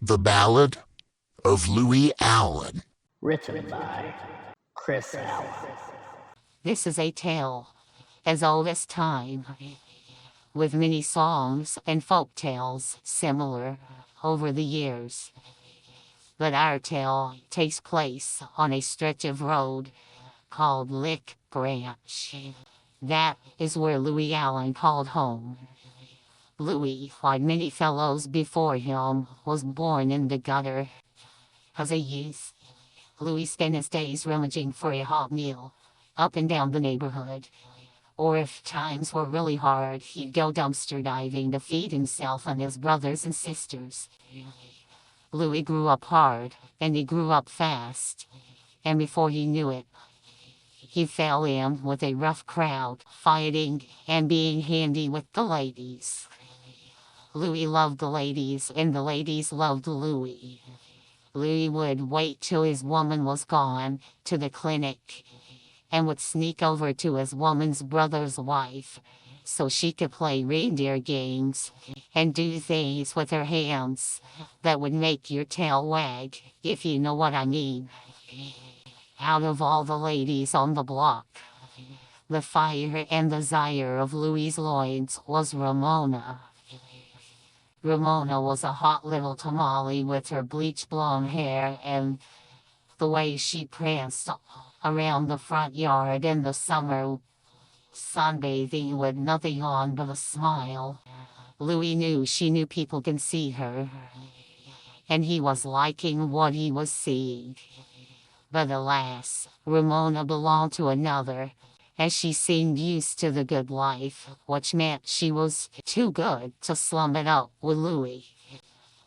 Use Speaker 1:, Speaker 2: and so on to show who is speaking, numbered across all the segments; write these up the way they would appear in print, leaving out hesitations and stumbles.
Speaker 1: The Ballad of Louie Allen.
Speaker 2: Written by Chris Allen.
Speaker 3: This is a tale as old as time, with many songs and folk tales similar over the years. But our tale takes place on a stretch of road called Lick Branch. That is where Louie Allen called home. Louie, like many fellows before him, was born in the gutter. As a youth, Louie spent his days rummaging for a hot meal up and down the neighborhood. Or if times were really hard, he'd go dumpster diving to feed himself and his brothers and sisters. Louie grew up hard, and he grew up fast. And before he knew it, he fell in with a rough crowd, fighting and being handy with the ladies. Louie loved the ladies, and the ladies loved Louie. Louie would wait till his woman was gone to the clinic and would sneak over to his woman's brother's wife so she could play reindeer games and do things with her hands that would make your tail wag, if you know what I mean. Out of all the ladies on the block, the fire and desire of Louie's loins was Ramona. Ramona was a hot little tamale with her bleach blonde hair and the way she pranced around the front yard in the summer, sunbathing with nothing on but a smile. Louie knew she knew people can see her, and he was liking what he was seeing. But alas, Ramona belonged to another, as she seemed used to the good life, which meant she was too good to slum it up with Louie.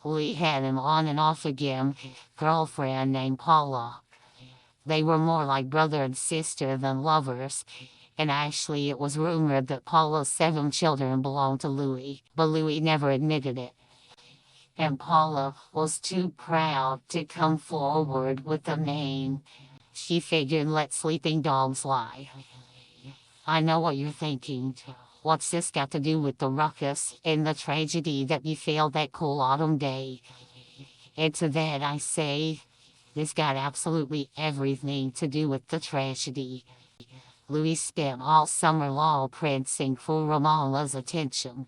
Speaker 3: Louie had an on and off again girlfriend named Paula. They were more like brother and sister than lovers, and actually it was rumored that Paula's 7 children belonged to Louie, but Louie never admitted it. And Paula was too proud to come forward with the name. She figured let sleeping dogs lie. I know what you're thinking. What's this got to do with the ruckus and the tragedy that befell that cool autumn day? And to that I say, this got absolutely everything to do with the tragedy. Louie spent all summer long prancing for Ramona's attention.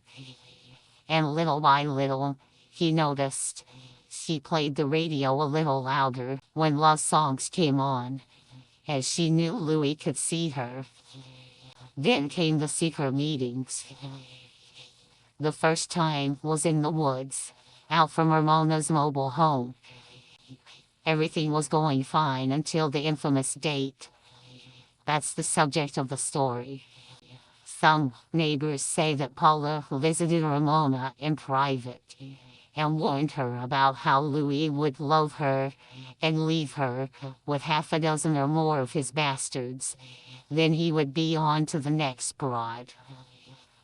Speaker 3: And little by little, he noticed she played the radio a little louder when love songs came on, as she knew Louie could see her. Then came the secret meetings. The first time was in the woods, out from Ramona's mobile home. Everything was going fine until the infamous date. That's the subject of the story. Some neighbors say that Paula visited Ramona in private and warned her about how Louie would love her and leave her with half a dozen or more of his bastards. Then he would be on to the next broad.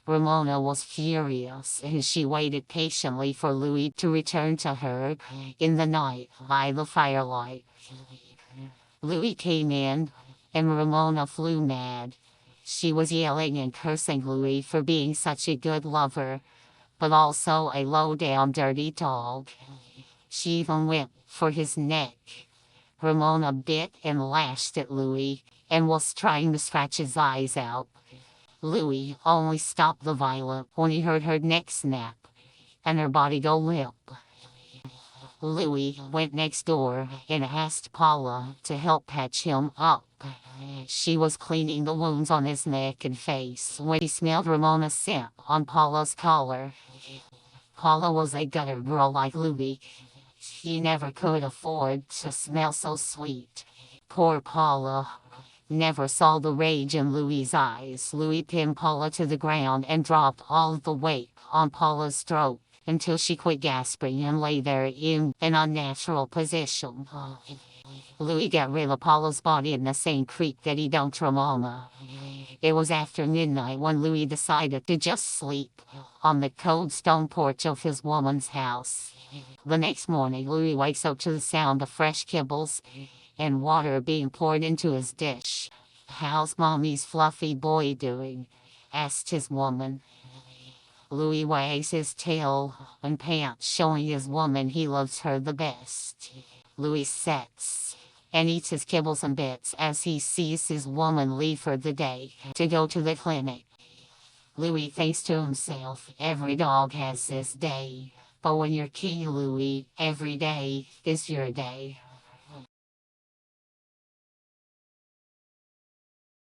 Speaker 3: Ramona was furious, and she waited patiently for Louie to return to her in the night by the firelight. Louie came in, and Ramona flew mad. She was yelling and cursing Louie for being such a good lover, but also a low-down dirty dog. She even went for his neck. Ramona bit and lashed at Louie and was trying to scratch his eyes out. Louie only stopped the violence when he heard her neck snap and her body go limp. Louie went next door and asked Paula to help patch him up. She was cleaning the wounds on his neck and face when he smelled Ramona's scent on Paula's collar. Paula was a gutter girl like Louie. She never could afford to smell so sweet. Poor Paula. never saw the rage in Louie's eyes. Louie pinned Paula to the ground and dropped all the weight on Paula's throat until she quit gasping and lay there in an unnatural position. Louie got rid of Paula's body in the same creek that he dumped her mama. It was after midnight when Louie decided to just sleep on the cold stone porch of his woman's house. The next morning, Louie wakes up to the sound of fresh kibbles and water being poured into his dish. "How's mommy's fluffy boy doing?" asked his woman. Louie wags his tail and pants, showing his woman he loves her the best. Louie sits and eats his kibbles and bits as he sees his woman leave for the day to go to the clinic. Louie thinks to himself, every dog has his day, but when you're King Louie, every day is your day.